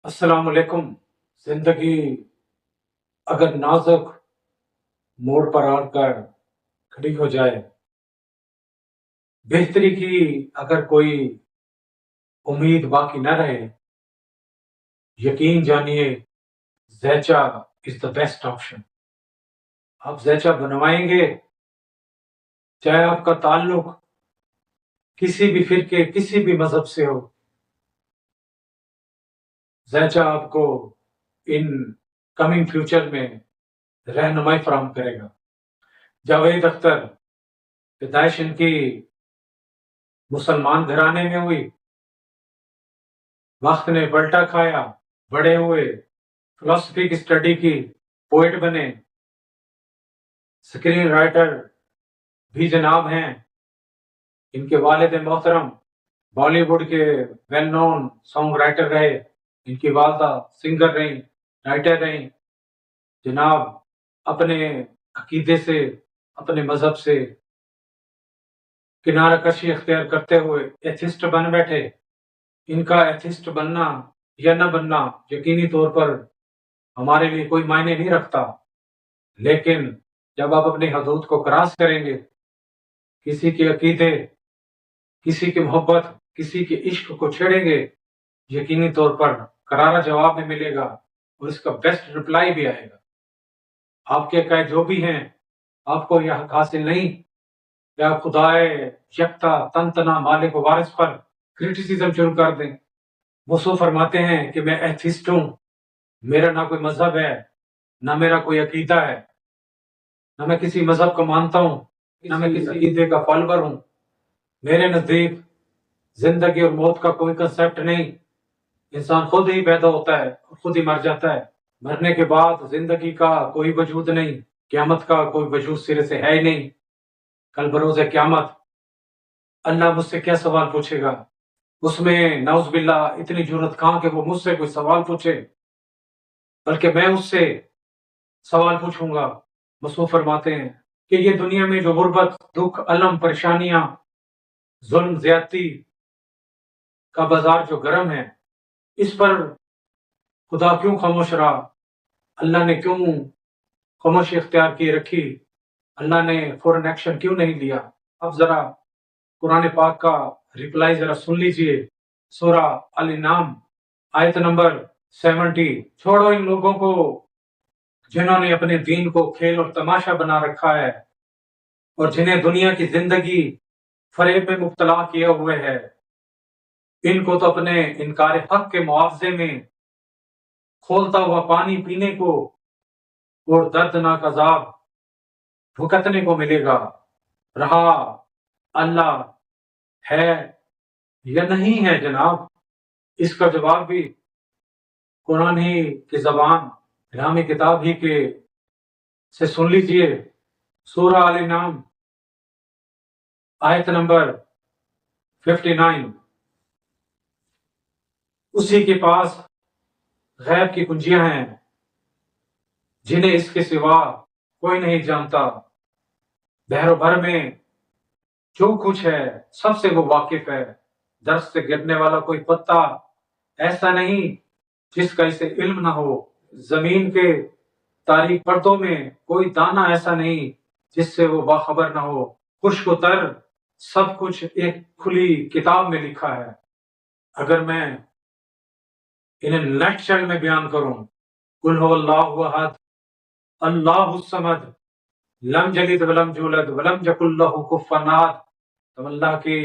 السلام علیکم۔ زندگی اگر نازک موڑ پر آ کر کھڑی ہو جائے، بہتری کی اگر کوئی امید باقی نہ رہے، یقین جانیے زیچا از دا بیسٹ آپشن۔ آپ زیچا بنوائیں گے، چاہے آپ کا تعلق کسی بھی فرقے کسی بھی مذہب سے ہو، زیچا آپ کو ان کمنگ فیوچر میں رہنمائی فراہم کرے گا۔ جاوید اختر پیدائش ان کی مسلمان گھرانے میں ہوئی، وقت نے پلٹا کھایا، بڑے ہوئے، فلسفی کی اسٹڈی کی، پوئٹ بنے، اسکرین رائٹر بھی جناب ہیں۔ ان کے والد محترم بالی ووڈ کے ویل نون سانگ رائٹر رہے، ان کی والدہ سنگر رہیں، رائٹر رہیں۔ جناب اپنے عقیدے سے، اپنے مذہب سے کنارہ کشی اختیار کرتے ہوئے ایتھسٹ بن بیٹھے۔ ان کا ایتھسٹ بننا یا نہ بننا یقینی طور پر ہمارے لیے کوئی معنی نہیں رکھتا، لیکن جب آپ اپنی حدود کو کراس کریں گے، کسی کے عقیدے، کسی کی محبت، کسی کے عشق کو چھیڑیں گے، یقینی طور پر کرارا جواب بھی ملے گا اور اس کا بیسٹ رپلائی بھی آئے گا۔ آپ کے عقائد جو بھی ہیں، آپ کو یہ حق حاصل نہیں کہ آپ خدائے یکتا تنتنا مالک و وارث پر کرٹیسزم شروع کر دیں۔ وہ فرماتے ہیں کہ میں ایتھسٹ ہوں، میرا نہ کوئی مذہب ہے، نہ میرا کوئی عقیدہ ہے، نہ میں کسی مذہب کو مانتا ہوں، نہ میں کسی عقیدے کا فالوور ہوں۔ میرے نزدیک زندگی اور موت کا کوئی کنسیپٹ نہیں، انسان خود ہی پیدا ہوتا ہے اور خود ہی مر جاتا ہے۔ مرنے کے بعد زندگی کا کوئی وجود نہیں، قیامت کا کوئی وجود سرے سے ہے ہی نہیں۔ کل بروز قیامت اللہ مجھ سے کیا سوال پوچھے گا؟ اس میں نعوذ باللہ اتنی جرت کہاں کہ وہ مجھ سے کوئی سوال پوچھے، بلکہ میں اس سے سوال پوچھوں گا۔ مصطفیٰ فرماتے ہیں کہ یہ دنیا میں جو غربت، دکھ، الم، پریشانیاں، ظلم، زیادتی کا بازار جو گرم ہے، اس پر خدا کیوں خاموش رہا؟ اللہ نے کیوں خاموشی اختیار کی رکھی؟ اللہ نے فوراً ایکشن کیوں نہیں لیا؟ اب ذرا قرآن پاک کا ریپلائی ذرا سن لیجئے۔ سورہ الانعام آیت نمبر 70۔ چھوڑو ان لوگوں کو جنہوں نے اپنے دین کو کھیل اور تماشا بنا رکھا ہے اور جنہیں دنیا کی زندگی فریب میں مبتلا کیے ہوئے ہے۔ ان کو تو اپنے انکار حق کے معاوضے میں کھولتا ہوا پانی پینے کو اور دردناک عذاب بھگتنے کو ملے گا۔ رہا اللہ ہے یا نہیں ہے جناب، اس کا جواب بھی قرآن ہی کی زبان، الہامی کتاب ہی کے سے سن لیجئے۔ سورہ الانعام آیت نمبر 59۔ اسی کے پاس غیب کی کنجیاں ہیں جنہیں اس کے سوا کوئی نہیں جانتا۔ بحر و بھر میں جو کچھ ہے سب سے وہ واقف ہے۔ درخت سے گرنے والا کوئی پتا ایسا نہیں جس کا اسے علم نہ ہو۔ زمین کے تاریک پردوں میں کوئی دانہ ایسا نہیں جس سے وہ باخبر نہ ہو۔ خشک و تر سب کچھ ایک کھلی کتاب میں لکھا ہے۔ اگر میں انہیں نیٹ شل میں بیان کروں، قل هو اللہ احد اللہ الصمد لم یلد ولم یولد ولم یکن لہ کفوا احد۔ تم اللہ کی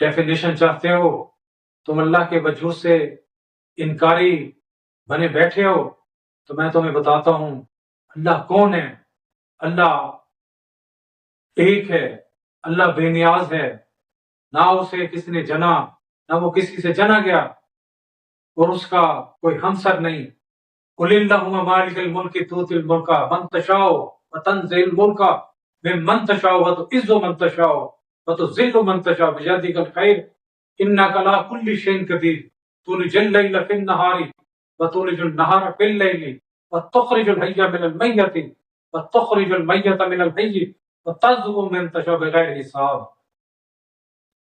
ڈیفینیشن چاہتے ہو، تم اللہ کے وجود سے انکاری بنے بیٹھے ہو، تو میں تمہیں بتاتا ہوں اللہ کون ہے۔ اللہ ایک ہے، اللہ بے نیاز ہے، نہ اسے کسی نے جنا، نہ وہ کسی سے جنا گیا، اور اس کا کوئی ہمسر نہیں۔ قل اللہم مالک الملک تؤتی الملک من تشاء وتنزع الملک ممن تشاء وتعز من تشاء وتذل من تشاء بيدك الخير انك على كل شيء قدير تولج الليل في النهار وتولج النهار في الليل وتخرج الحي من الميت وتخرج الميت من الحي وترزق من تشاء بغیر حساب۔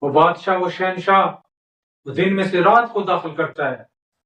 وہ بادشاہ، وہ شہنشاہ، وہ دن میں سے رات کو داخل کرتا ہے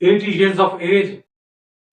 80 years of age